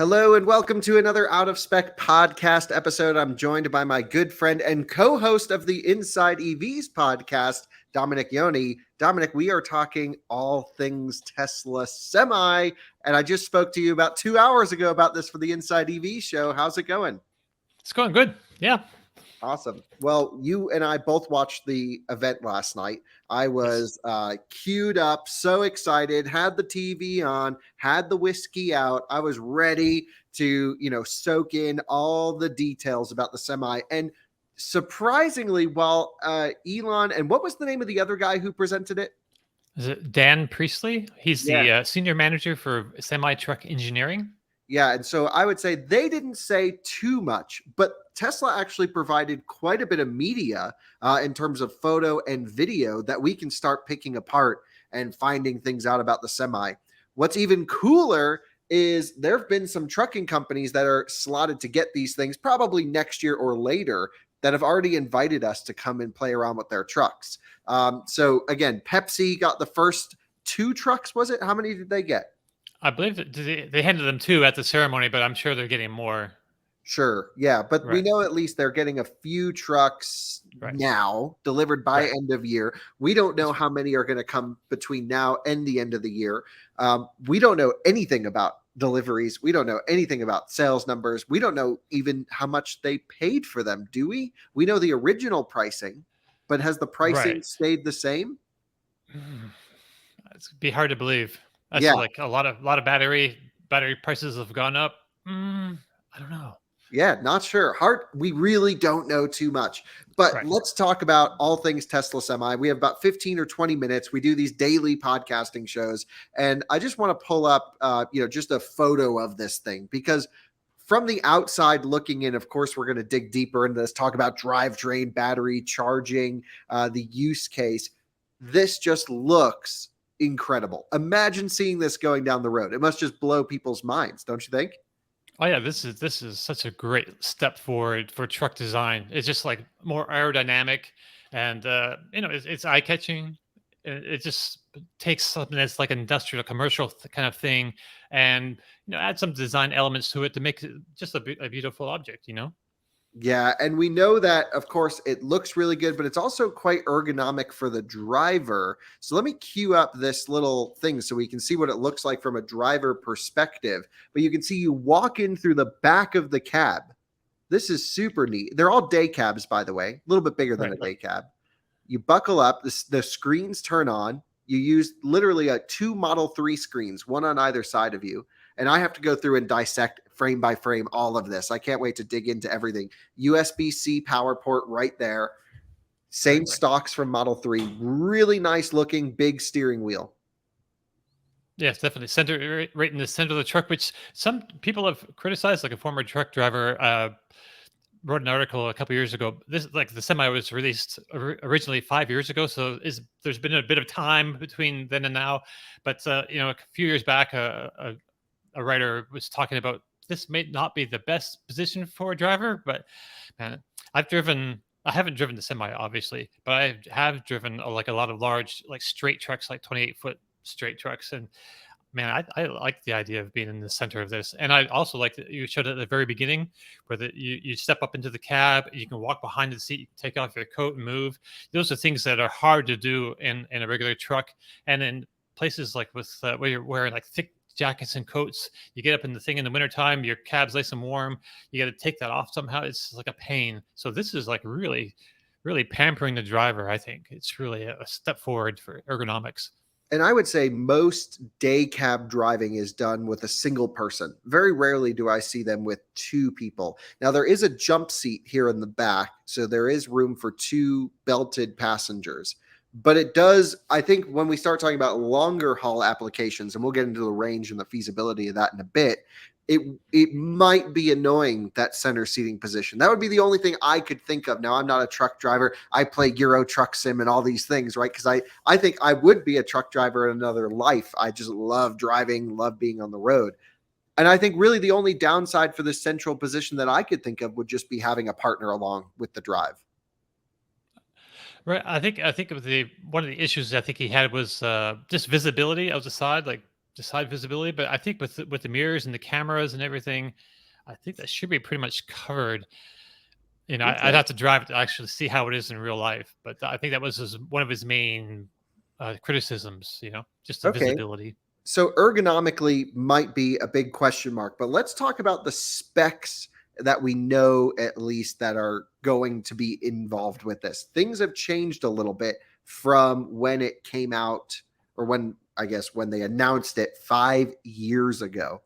Hello and welcome to another Out of Spec podcast episode. I'm joined by my good friend and co-host of the InsideEVs podcast, Domenick Yoni. Domenick, we are talking all things Tesla Semi, and I just spoke to you about 2 hours ago about this for the InsideEVs show. How's it going? It's going good. Yeah. Awesome. Well, you and I both watched the event last night. I was queued up, so excited, had the TV on, had the whiskey out. I was ready to, soak in all the details about the Semi. And surprisingly, while Elon, and what was the name of the other guy who presented it? Is it Dan Priestley? He's the senior manager for semi-truck engineering. Yeah, and so I would say they didn't say too much, but Tesla actually provided quite a bit of media in terms of photo and video that we can start picking apart and finding things out about the Semi. What's even cooler is there have been some trucking companies that are slotted to get these things probably next year or later that have already invited us to come and play around with their trucks. So again, Pepsi got the first 2 trucks, was it? How many did they get? I believe that they handed them 2 at the ceremony, but I'm sure they're getting more. Sure. Yeah. But we know at least they're getting a few trucks now delivered by end of year. We don't know how many are going to come between now and the end of the year. We don't know anything about deliveries. We don't know anything about sales numbers. We don't know even how much they paid for them. Do we? We know the original pricing, but has the pricing stayed the same? It's be hard to believe. Like a lot of battery prices have gone up. I don't know. Yeah, not sure. We really don't know too much. But let's talk about all things Tesla Semi. We have about 15 or 20 minutes. We do these daily podcasting shows. And I just want to pull up, just a photo of this thing because from the outside looking in, of course, we're going to dig deeper into this, talk about drivetrain, battery, charging, the use case. This just looks incredible. Imagine seeing this going down the road. It must just blow people's minds, don't you think? Oh yeah, this is such a great step forward for truck design. It's just like more aerodynamic, and it's eye catching. It just takes something that's like an industrial, commercial kind of thing, and add some design elements to it to make it just a beautiful object. Yeah, and we know that, of course, it looks really good, but it's also quite ergonomic for the driver. So let me cue up this little thing so we can see what it looks like from a driver perspective. But you can see you walk in through the back of the cab. This is super neat. They're all day cabs, by the way, a little bit bigger than a day cab. You buckle up, the screens turn on. You use literally 2 Model 3 screens, one on either side of you. And I have to go through and dissect frame by frame all of this. I can't wait to dig into everything. USB-C power port right there. Same stocks from Model 3. Really nice looking big steering wheel. Yes, definitely. Center right in the center of the truck, which some people have criticized. Like a former truck driver wrote an article a couple years ago. This the Semi was released originally 5 years ago, so there's been a bit of time between then and now. But a few years back, a writer was talking about this may not be the best position for a driver, but man, I haven't driven the Semi obviously, but I have driven a lot of large straight trucks, like 28-foot straight trucks, and man, I like the idea of being in the center of this. And I also like that you showed at the very beginning where you step up into the cab, you can walk behind the seat, you can take off your coat and move. Those are things that are hard to do in a regular truck, and in places like with where you're wearing thick jackets and coats, you get up in the thing in the wintertime, your cab's nice and warm, you got to take that off somehow. It's like a pain. So this is really, really pampering the driver. I think it's really a step forward for ergonomics. And I would say most day cab driving is done with a single person. Very rarely do I see them with 2 people. Now, there is a jump seat here in the back, so there is room for 2 belted passengers. But it does, I think when we start talking about longer haul applications, and we'll get into the range and the feasibility of that in a bit, it might be annoying, that center seating position. That would be the only thing I could think of. Now, I'm not a truck driver. I play Euro Truck Sim and all these things, right? Because I think I would be a truck driver in another life. I just love driving, love being on the road. And I think really the only downside for this central position that I could think of would just be having a partner along with the drive. Right. I think one of the issues I think he had was just visibility of the side. Like side visibility, but I think with the mirrors and the cameras and everything, I think that should be pretty much covered. I'd Okay. have to drive it to actually see how it is in real life, but I think that was one of his main criticisms. Just the Okay. visibility. So ergonomically might be a big question mark, but let's talk about the specs that we know at least that are going to be involved with this. Things have changed a little bit from when it came out, or when I guess when they announced it 5 years ago,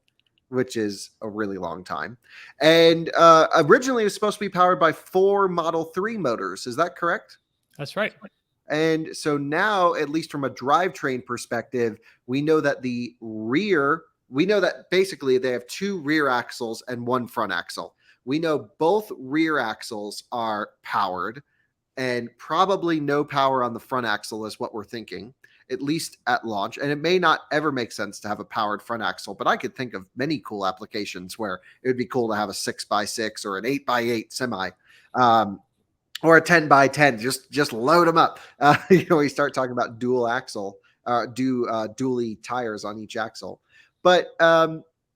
which is a really long time. And originally it was supposed to be powered by 4 Model 3 motors. Is that correct? That's right. And so now, at least from a drivetrain perspective, we know that we know that basically they have 2 rear axles and 1 front axle. We know both rear axles are powered, and probably no power on the front axle is what we're thinking, at least at launch. And it may not ever make sense to have a powered front axle, but I could think of many cool applications where it would be cool to have a 6x6 or an 8x8 semi. Or a 10x10, just load them up. We start talking about dual axle, dually tires on each axle. But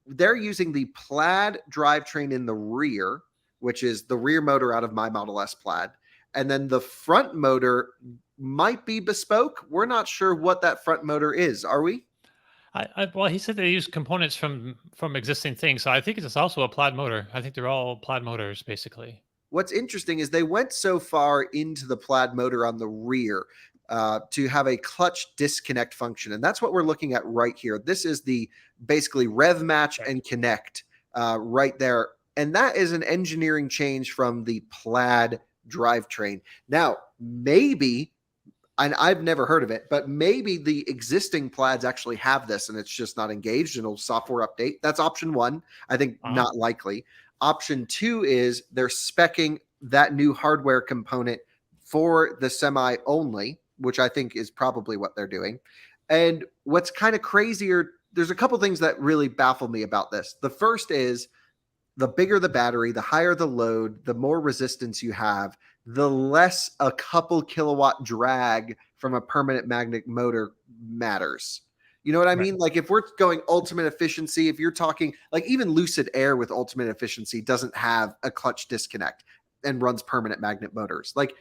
they're using the Plaid drivetrain in the rear, which is the rear motor out of my Model S Plaid. And then the front motor might be bespoke. We're not sure what that front motor is, are we? Well, he said they use components from existing things, so I think it's also a plaid motor. I think they're all plaid motors, basically. What's interesting is they went so far into the Plaid motor on the rear to have a clutch disconnect function. And that's what we're looking at right here. This is the basically rev match Right. and connect right there. And that is an engineering change from the Plaid drivetrain. Now, maybe, and I've never heard of it, but maybe the existing Plaids actually have this and it's just not engaged and it'll software update. That's option one. I think Uh-huh. not likely. Option two is they're speccing that new hardware component for the semi only, which I think is probably what they're doing. And what's kind of crazier, there's a couple things that really baffle me about this. The first is the bigger the battery, the higher the load, the more resistance you have, the less a couple kilowatt drag from a permanent magnet motor matters. You know what I Right. mean? Like if we're going ultimate efficiency, if you're talking like even Lucid Air with ultimate efficiency doesn't have a clutch disconnect and runs permanent magnet motors. Like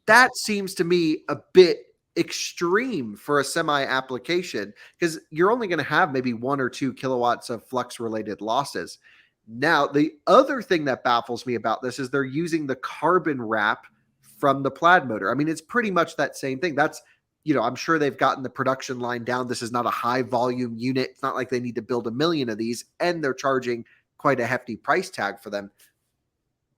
that seems to me a bit extreme for a semi application because you're only going to have maybe 1 or 2 kilowatts of flux related losses. Now, the other thing that baffles me about this is they're using the carbon wrap from the Plaid motor. I mean, it's pretty much that same thing. That's, I'm sure they've gotten the production line down. This is not a high volume unit. It's not like they need to build 1 million of these, and they're charging quite a hefty price tag for them.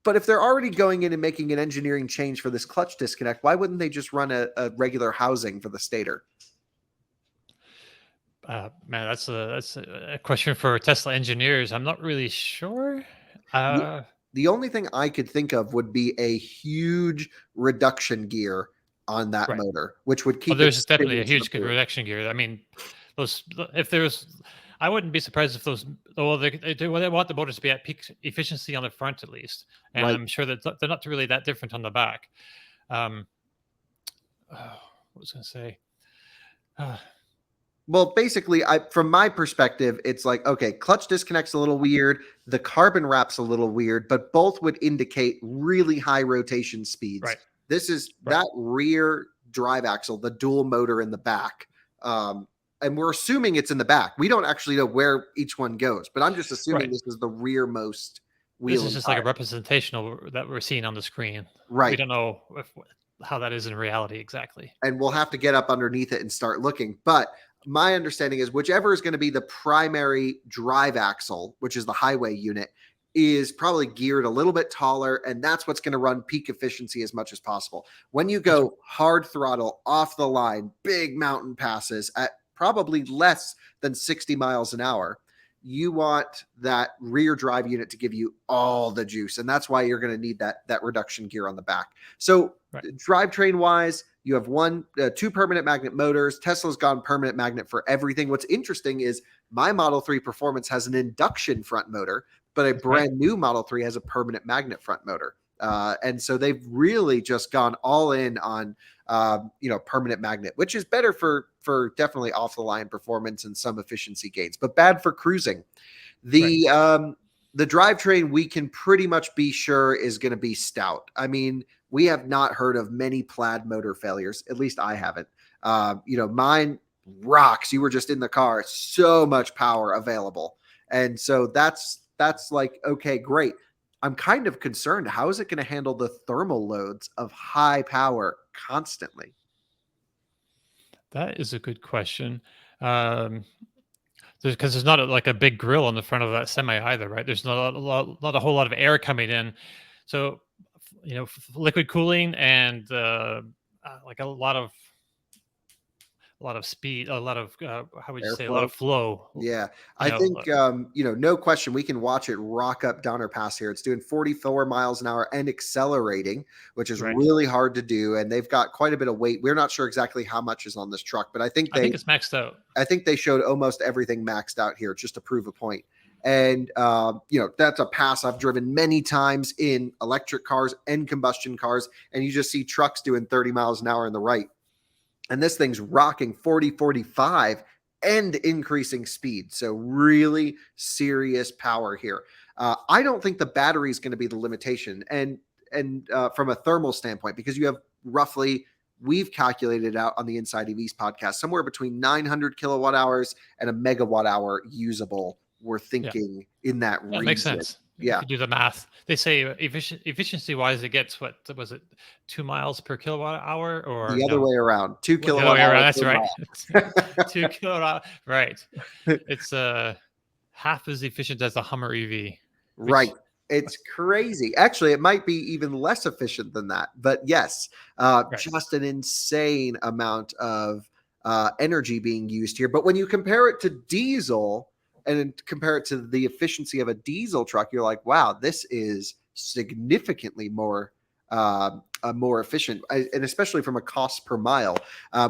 But if they're already going in and making an engineering change for this clutch disconnect, why wouldn't they just run a regular housing for the stator? Man, that's a question for Tesla engineers. I'm not really sure. The, Uh, the only thing I could think of would be a huge reduction gear on that right. motor, which would Well, keep it there's definitely a spinning to the huge rear. reduction gear. I mean, those if there's, I wouldn't be surprised if those. Well, they want the motors to be at peak efficiency on the front at least, and Right. I'm sure that they're not really that different on the back. Um, what was I going to say? Uh, Well, basically, from my perspective, it's like, okay, clutch disconnect's a little weird, the carbon wrap's a little weird, but both would indicate really high rotation speeds. right, This is right, that rear drive axle, the dual motor in the back. And we're assuming it's in the back. We don't actually know where each one goes, but I'm just assuming right. this is the rearmost This wheel is and just like a tire. representation of that we're seeing on the screen. We Right. don't know how that is in reality exactly. And we'll have to get up underneath it and start looking. But my understanding is whichever is going to be the primary drive axle, which is the highway unit, is probably geared a little bit taller, and that's what's going to run peak efficiency as much as possible. When you That's go hard throttle off the line, big mountain passes at probably less than 60 miles an hour, you want that rear drive unit to give you all the juice, and that's why you're going to need that reduction gear on the back. So right. drivetrain wise, you have two permanent magnet motors. Tesla's gone permanent magnet for everything. What's interesting is my Model 3 Performance has an induction front motor, but a Right. brand new Model 3 has a permanent magnet front motor. And so they've really just gone all in on permanent magnet, which is better for definitely off the line performance and some efficiency gains, but bad for cruising. The the drivetrain we can pretty much be sure is going to be stout. I mean, we have not heard of many plaid motor failures. At least I haven't. Mine rocks. You were just in the car, so much power available. And so that's like, okay, great. I'm kind of concerned. How is it going to handle the thermal loads of high power constantly? That is a good question. Um, because there's not like a big grill on the front of that semi either, right? There's not a whole lot of air coming in, so liquid cooling and like a lot of speed, a lot of how would you say, a lot Airflow. of flow. Yeah, You I know, think no question we can watch it rock up Donner Pass here. It's doing 44 miles an hour and accelerating, which is right? really hard to do. And they've got quite a bit of weight. We're not sure exactly how much is on this truck, but I think it's maxed out. I think they showed almost everything maxed out here just to prove a point. And that's a pass I've driven many times in electric cars and combustion cars, and you just see trucks doing 30 miles an hour in the right. And this thing's rocking 40, 45 and increasing speed. So really serious power here. I don't think the battery is going to be the limitation. And from a thermal standpoint, because you have roughly, we've calculated out on the Inside EVs podcast, somewhere between 900 kilowatt hours and a megawatt hour usable. We're thinking in that region. That makes sense. Yeah. If you do the math, they say efficiency wise, it gets what was it, 2 miles per kilowatt hour, or the other way around, 2 The other kilowatt way hours. around. That's right. 2 kilowatt. Right. It's half as efficient as a Hummer EV. Right. It's crazy. Actually, it might be even less efficient than that. But yes, just an insane amount of energy being used here. But when you compare it to diesel and compare it to the efficiency of a diesel truck, you're like, wow, this is significantly more efficient, and especially from a cost per mile.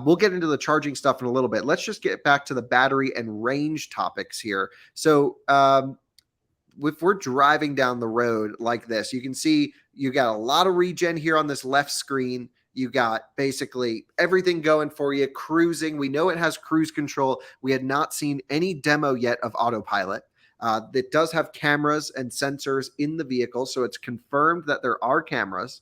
We'll get into the charging stuff in a little bit. Let's just get back to the battery and range topics here. So if we're driving down the road like this, you can see you got a lot of regen here on this left screen. You got basically everything going for you, cruising. We know it has cruise control. We had not seen any demo yet of autopilot. It does have cameras and sensors in the vehicle, so it's confirmed that there are cameras.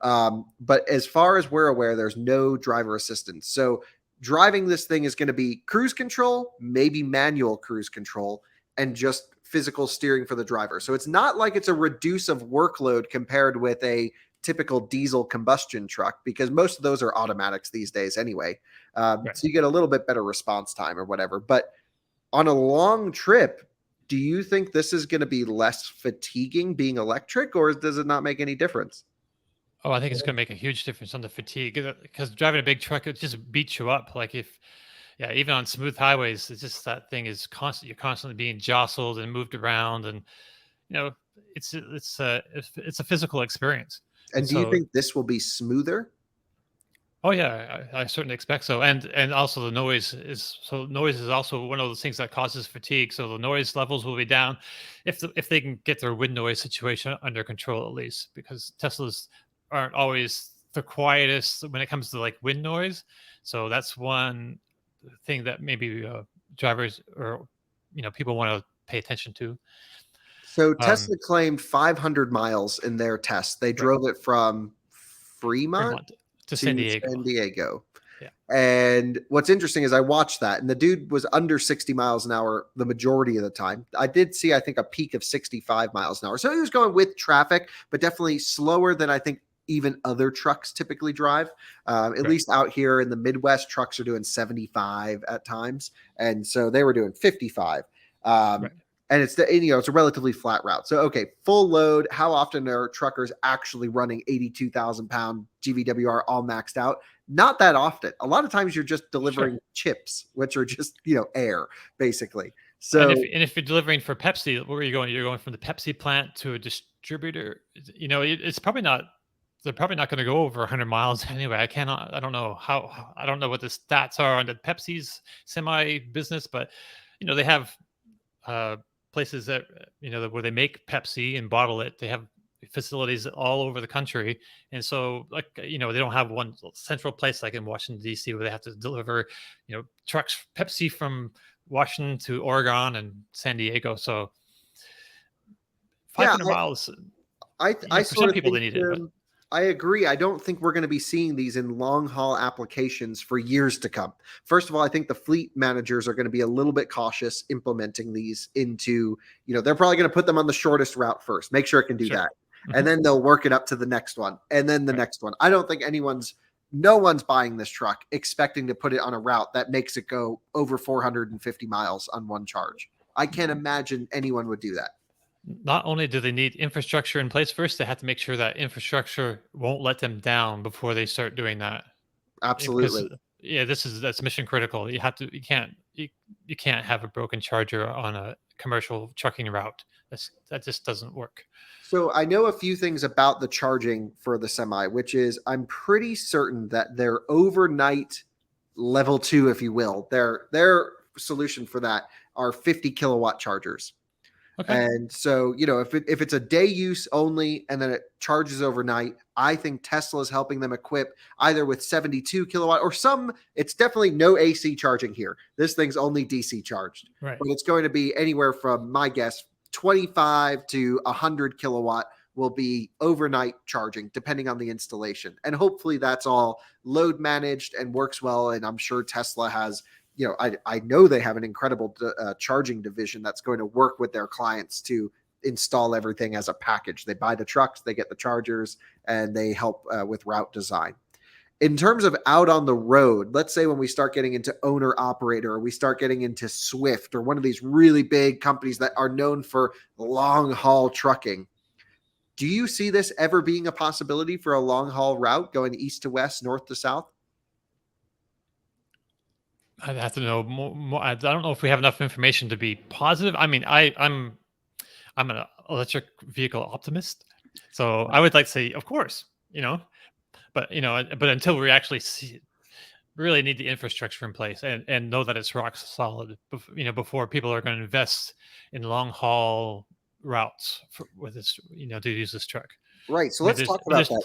But as far as we're aware, there's no driver assistance. So driving this thing is going to be cruise control, maybe manual cruise control, and just physical steering for the driver. So it's not like it's a reduce of workload compared with a typical diesel combustion truck, because most of those are automatics these days anyway. So you get a little bit better response time or whatever. But on a long trip, do you think this is going to be less fatiguing being electric, or does it not make any difference? Oh, I think it's going to make a huge difference on the fatigue, because driving a big truck, it just beats you up. Like even on smooth highways, it's just that thing is constant. You're constantly being jostled and moved around, and it's a physical experience. And do you think this will be smoother? Oh yeah, I certainly expect so. And also the noise is also one of those things that causes fatigue. So the noise levels will be down if they can get their wind noise situation under control, at least, because Teslas aren't always the quietest when it comes to like wind noise. So that's one thing that maybe drivers or people want to pay attention to. So Tesla claimed 500 miles in their test. They drove it from Fremont to San Diego. Yeah. And what's interesting is I watched that, and the dude was under 60 miles an hour the majority of the time. I did see, I think, a peak of 65 miles an hour. So he was going with traffic, but definitely slower than I think even other trucks typically drive. At least out here in the Midwest, trucks are doing 75 at times. And so they were doing 55. And it's it's a relatively flat route. So, okay, full load. How often are truckers actually running 82,000 pound GVWR all maxed out? Not that often. A lot of times you're just delivering chips, which are just, air basically. So, and if you're delivering for Pepsi, where are you going? You're going from the Pepsi plant to a distributor. It's probably not. They're probably not going to go over 100 miles anyway. I don't know what the stats are on the Pepsi's semi business, but they have places that where they make Pepsi and bottle it. They have facilities all over the country, and so like they don't have one central place like in Washington D.C. where they have to deliver trucks Pepsi from Washington to Oregon and San Diego. So Yeah, 500 miles, I for sort some of people think they need it, but I agree. I don't think we're going to be seeing these in long haul applications for years to come. First of all, I think the fleet managers are going to be a little bit cautious implementing these into, they're probably going to put them on the shortest route first, make sure it can do sure. that. And Mhm. then they'll work it up to the next one and then the Right. next one. I don't think no one's buying this truck expecting to put it on a route that makes it go over 450 miles on one charge. I can't imagine anyone would do that. Not only do they need infrastructure in place first, they have to make sure that infrastructure won't let them down before they start doing that. Because Absolutely. that's mission critical. You can't have a broken charger on a commercial trucking route. That just doesn't work. So I know a few things about the charging for the semi, which is I'm pretty certain that their overnight level 2, if you will, their solution for that are 50 kilowatt chargers. Okay. And so, if it's a day use only and then it charges overnight, I think Tesla is helping them equip either with 72 kilowatt or it's definitely no AC charging here. This thing's only DC charged, Right. but it's going to be anywhere from, my guess, 25 to 100 kilowatt will be overnight charging depending on the installation. And hopefully that's all load managed and works well. And I'm sure Tesla has, I know they have an incredible charging division that's going to work with their clients to install everything as a package. They buy the trucks, they get the chargers, and they help with route design. In terms of out on the road, let's say when we start getting into owner operator, or we start getting into Swift or one of these really big companies that are known for long haul trucking, do you see this ever being a possibility for a long haul route going east to west, north to south? I'd have to know more. I don't know if we have enough information to be positive. I mean, I'm an electric vehicle optimist, so I would like to say, of course, but but until we actually really need the infrastructure in place and know that it's rock solid, before people are going to invest in long haul routes with this, to use this truck. Right. So I mean, let's talk about that.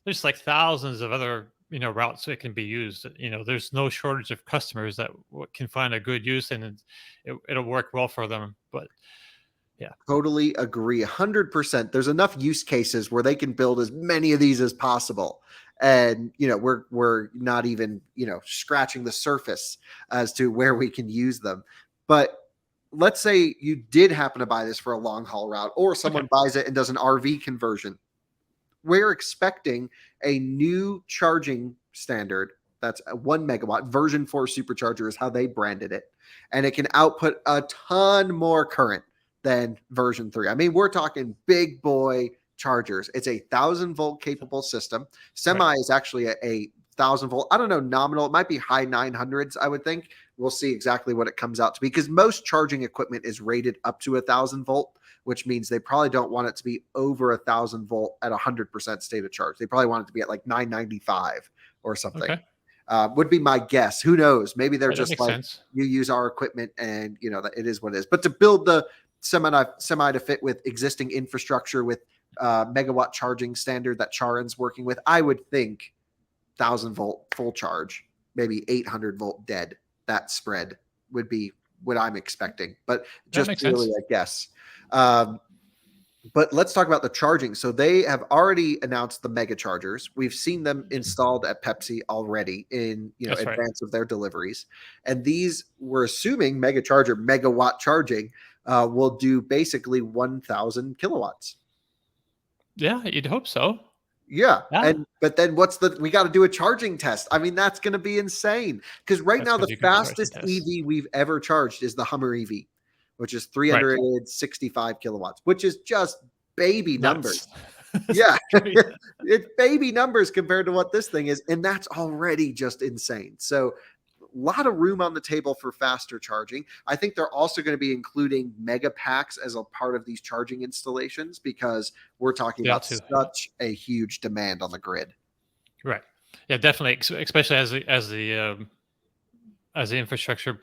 there's like thousands of other routes that can be used. There's no shortage of customers that can find a good use, and it'll work well for them. But yeah, Totally agree. 100%. There's enough use cases where they can build as many of these as possible. And, we're not even, scratching the surface as to where we can use them. But let's say you did happen to buy this for a long haul route, or okay, someone buys it and does an RV conversion. We're expecting a new charging standard that's a 1 megawatt. Version 4 supercharger is how they branded it. And it can output a ton more current than version 3. I mean, we're talking big boy chargers. It's a 1,000 volt capable system. right, Semi is actually a 1,000 volt. I don't know, nominal. It might be high 900s, I would think. We'll see exactly what it comes out to be, because most charging equipment is rated up to 1,000 volt, which means they probably don't want it to be over 1,000 volt at 100% state of charge. They probably want it to be at like 995 or something. okay. Would be my guess. Who knows? Maybe they're Right, that just makes like, sense. you use our equipment and that it is what it is. But to build the semi to fit with existing infrastructure with megawatt charging standard that Charin's working with, I would think 1,000 volt full charge, maybe 800 volt dead. That spread would be what I'm expecting, but That just makes purely sense. a guess. Um, but let's talk about the charging. So they have already announced the mega chargers. We've seen them installed at Pepsi already in That's right. advance of their deliveries. And these, we're assuming mega charger, megawatt charging, will do basically 1,000 kilowatts. Yeah, you'd hope so. Yeah. Yeah, But then we got to do a charging test. I mean, that's going to be insane, because right that's now going to the be a good charging fastest test. EV we've ever charged is the Hummer EV, which is Right. 365 kilowatts, which is just baby Nuts. numbers. Yeah. Pretty It's baby numbers compared to what this thing is. And that's already just insane. So a lot of room on the table for faster charging. I think they're also going to be including mega packs as a part of these charging installations, because we're talking They ought about to. Yeah. such a huge demand on the grid. Right. Yeah, definitely. Especially as the infrastructure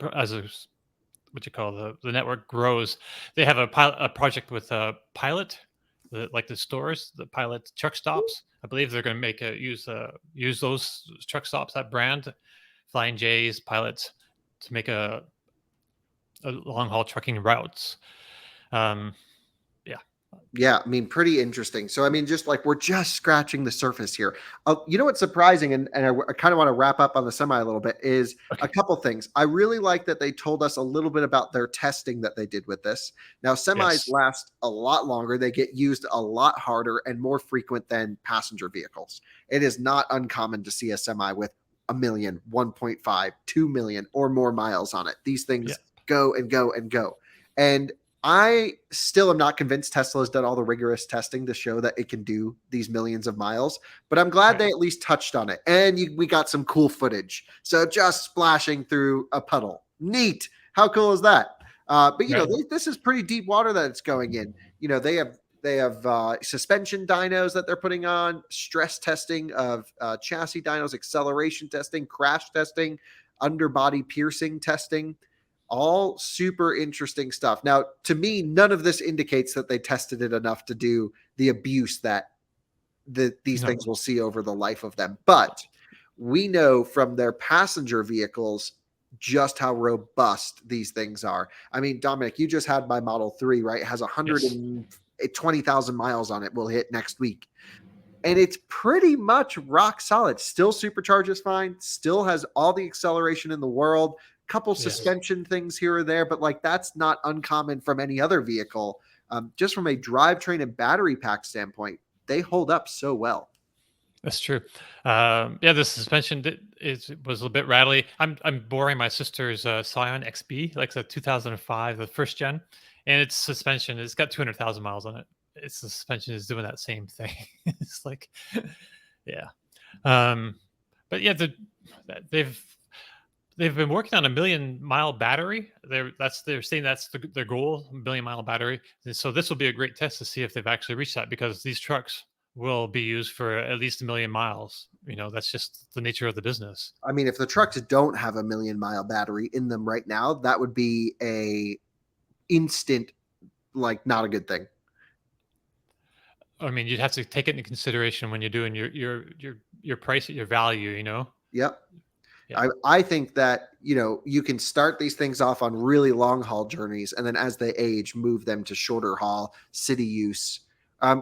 what you call the network grows. They have a project with Pilot. like the stores, the Pilot truck stops. I believe they're going to make use those truck stops, that brand, Flying J's, Pilots, to make a long haul trucking routes. Um, yeah, Yeah, I mean, pretty interesting. So, I mean, just like we're just scratching the surface here. You know what's surprising, and I kind of want to wrap up on the semi a little bit, is a okay, couple things. I really like that they told us a little bit about their testing that they did with this. Now, semis yes, last a lot longer, they get used a lot harder and more frequent than passenger vehicles. It is not uncommon to see a semi with a million, 1.5, 2 million, or more miles on it. These yeah, things go and go and go. And I still am not convinced Tesla has done all the rigorous testing to show that it can do these millions of miles, but I'm glad right, they at least touched on it. And we got some cool footage. So just splashing through a puddle. Neat. How cool is that? But right, this is pretty deep water that it's going in. They have suspension dynos that they're putting on, stress testing of chassis dynos, acceleration testing, crash testing, underbody piercing testing, all super interesting stuff. Now, to me, none of this indicates that they tested it enough to do the abuse that these no, things will see over the life of them. But we know from their passenger vehicles just how robust these things are. I mean, Dominic, you just had my Model 3, right? It has yes, 120,000 miles on it. We'll hit next week. And it's pretty much rock solid. Still supercharges fine, still has all the acceleration in the world, couple yes. suspension things here or there, but like that's not uncommon from any other vehicle. Just from a drivetrain and battery pack standpoint, they hold up so well. That's true. Yeah, the suspension was a little bit rattly. I'm borrowing my sister's Scion XB, like the 2005, the first gen, and its suspension. It's got 200,000 miles on it. Its suspension is doing that same thing. It's like, yeah. Um, but yeah, they've they've been working on a 1 million mile battery. They're saying that's their goal, 1 million mile battery. And so this will be a great test to see if they've actually reached that, because these trucks will be used for at least 1 million miles. That's just the nature of the business. I mean, if the trucks don't have a 1 million mile battery in them right now, that would be a instant, like, not a good thing. I mean, you'd have to take it into consideration when you're doing your price, your value. Yep. Yeah, I think that you can start these things off on really long haul journeys, and then as they age, move them to shorter haul city use.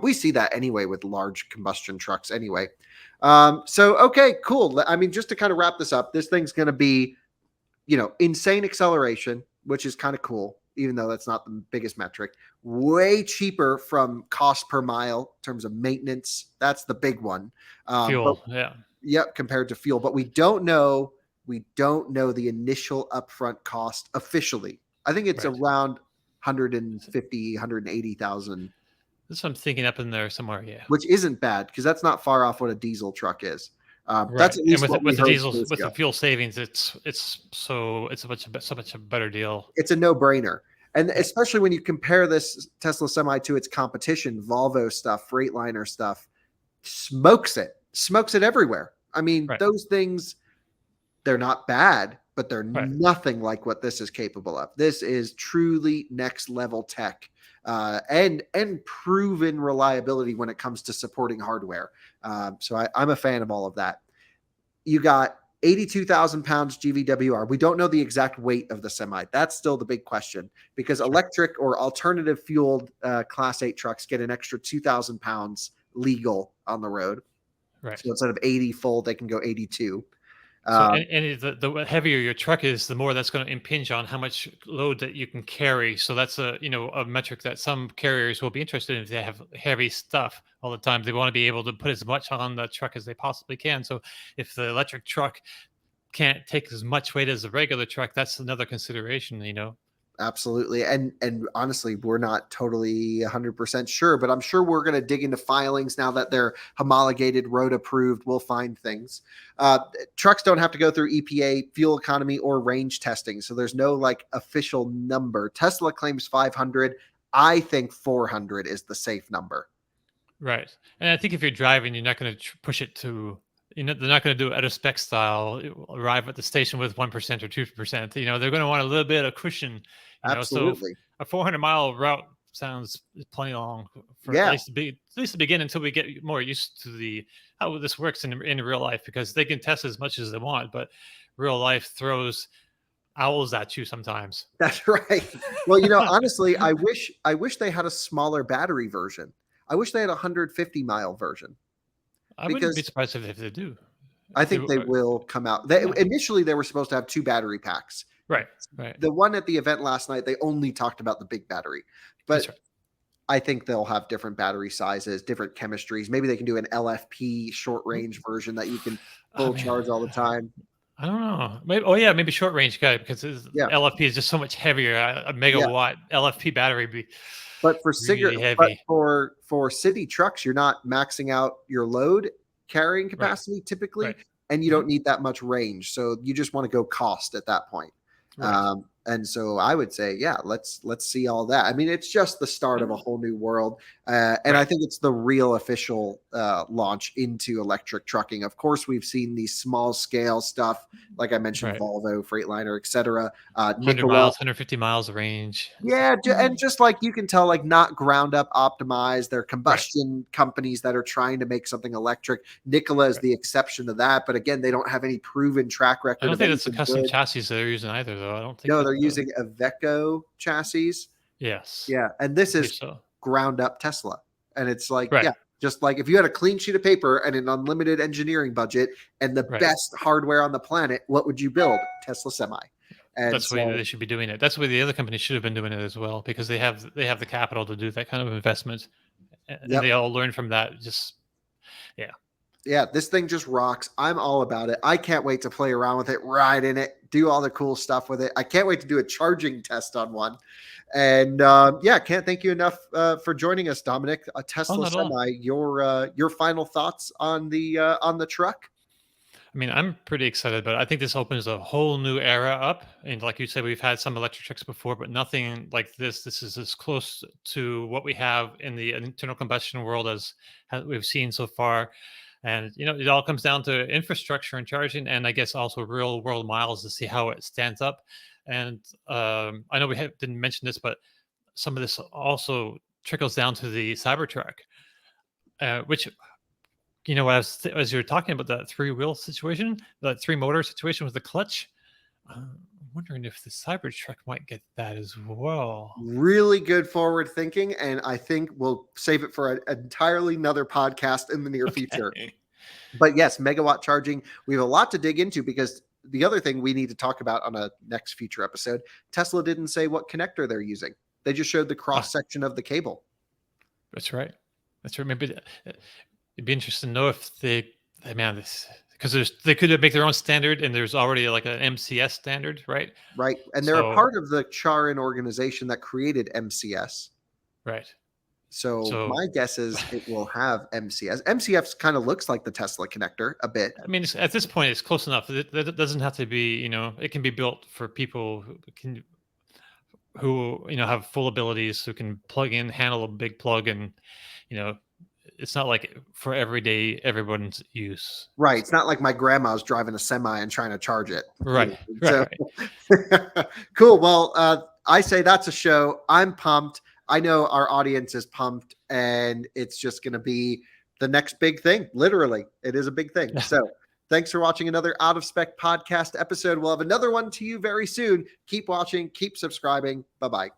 We see that anyway with large combustion trucks. Anyway, so okay, cool. I mean, just to kind of wrap this up, this thing's going to be insane acceleration, which is kind of cool, even though that's not the biggest metric. Way cheaper from cost per mile in terms of maintenance. That's the big one. But fuel. Yeah, yep, compared to fuel, but we don't know the initial upfront cost officially. I think it's right. around 150, 180,000, That's what I'm thinking, up in there somewhere. Yeah. which isn't bad because that's not far off what a diesel truck is. That's Right, at and least what we with the heard diesels, years with the ago. fuel savings, it's so much a better deal. It's a no-brainer. And Yeah, especially when you compare this Tesla Semi to its competition, Volvo stuff, Freightliner stuff, smokes it everywhere. I mean, right, those things, they're not bad, but they're right, nothing like what this is capable of. This is truly next level tech, and proven reliability when it comes to supporting hardware. So I'm a fan of all of that. You got 82,000 pounds GVWR. We don't know the exact weight of the semi. That's still the big question, because sure, electric or alternative fueled Class 8 trucks get an extra 2,000 pounds legal on the road. right. So instead of 80 full, they can go 82. So, Um, the heavier your truck is, the more that's going to impinge on how much load that you can carry. So that's a metric that some carriers will be interested in. If they have heavy stuff all the time, they want to be able to put as much on the truck as they possibly can. So if the electric truck can't take as much weight as a regular truck, that's another consideration. Absolutely. And honestly, we're not totally 100% sure, but I'm sure we're going to dig into filings now that they're homologated, road approved. We'll find things. Uh, Trucks don't have to go through EPA fuel economy or range testing, so there's no like official number. Tesla claims 500. I think 400 is the safe number. Right. And I think if you're driving, you're not going to push it to, they're not going to do it at a spec style, arrive at the station with 1% or 2%. They're going to want a little bit of cushion. So Absolutely. a 400-mile route sounds plenty long for Yeah, at least to begin, until we get more used to the how this works in real life, because they can test as much as they want, but real life throws owls at you sometimes. that's right. Well, honestly, I wish they had a smaller battery version. I wish they had a 150-mile version, I wouldn't be because surprised if they do. I If they think they were, will come out. yeah, Initially, they were supposed to have 2 battery packs. right, right. The one at the event last night, they only talked about the big battery, That's but right. I think they'll have different battery sizes, different chemistries. Maybe they can do an LFP short range version that you can I full mean, charge all the time. I don't know. Maybe, oh yeah, maybe short range guy, because Yeah, LFP is just so much heavier. A yeah. megawatt LFP battery would be But for really cigarette, but heavy. for city trucks, you're not maxing out your load carrying Right, capacity typically, right, and you hmm, don't need that much range. So you just want to go cost at that point. right. And so I would say, yeah, let's see all that. I mean, it's just the start of a whole new world, and I Right, think it's the real official launch into electric trucking. Of course, we've seen these small scale stuff, like I mentioned, right. Volvo, Freightliner, etc. 100 Nikola. miles, 150 miles of range. It's like, Yeah, and just like you can tell, like not ground up optimized. They're right, combustion companies that are trying to make something electric. Nikola is right. the exception to that, but again, they don't have any proven track I record don't of think that's the anything custom good. chassis they're using either, though. I don't think No, that. they're using Iveco chassis. Yes, Yeah, and this I believe is so. ground up Tesla, and it's like, Right, yeah, just like if you had a clean sheet of paper and an unlimited engineering budget and the right. best hardware on the planet, what would you build? Tesla Semi. And That's the way so, they should be doing it. That's the way the other companies should have been doing it as well, because they have the capital to do that kind of investment, and yep. they all learn from that. Just yeah, Yeah, this thing just rocks. I'm all about it. I can't wait to play around with it, ride in it, do all the cool stuff with it. I can't wait to do a charging test on one. And yeah, can't thank you enough for joining us, Domenick. A oh, Tesla not at all. Semi. Your final thoughts on the truck? I mean, I'm pretty excited, but I think this opens a whole new era up. And like you said, we've had some electric trucks before, but nothing like this. This is as close to what we have in the internal combustion world as we've seen so far. And it all comes down to infrastructure and charging, and I guess also real world miles to see how it stands up. And I know didn't mention this, but some of this also trickles down to the Cybertruck, which as you were talking about that three-wheel situation, that three-motor situation with the clutch, I'm wondering if the Cybertruck might get that as well. Really good forward thinking, and I think we'll save it for an entirely another podcast in the near future. Okay. But yes, megawatt charging, we have a lot to dig into, because the other thing we need to talk about on a next future episode, Tesla didn't say what connector they're using. They just showed the cross Ah, section of the cable. that's right. That's right. Maybe it'd be interesting to know if man, this because they could make their own standard, and there's already like an MCS standard, right? Right. And they're a So part of the Charin organization that created MCS. right. So So my guess is it will have MCS. MCS kind of looks like the Tesla connector a bit. I mean, at this point, it's close enough. It doesn't have to be, it can be built for people who have full abilities, who can plug in, handle a big plug, and you know, it's not like for everyday everyone's use. Right. It's not like my grandma's driving a semi and trying to charge it. Right, right, So right. cool. Well, I say that's a show. I'm pumped. I know our audience is pumped, and it's just going to be the next big thing. Literally, it is a big thing. So thanks for watching another Out of Spec podcast episode. We'll have another one to you very soon. Keep watching, keep subscribing. Bye-bye.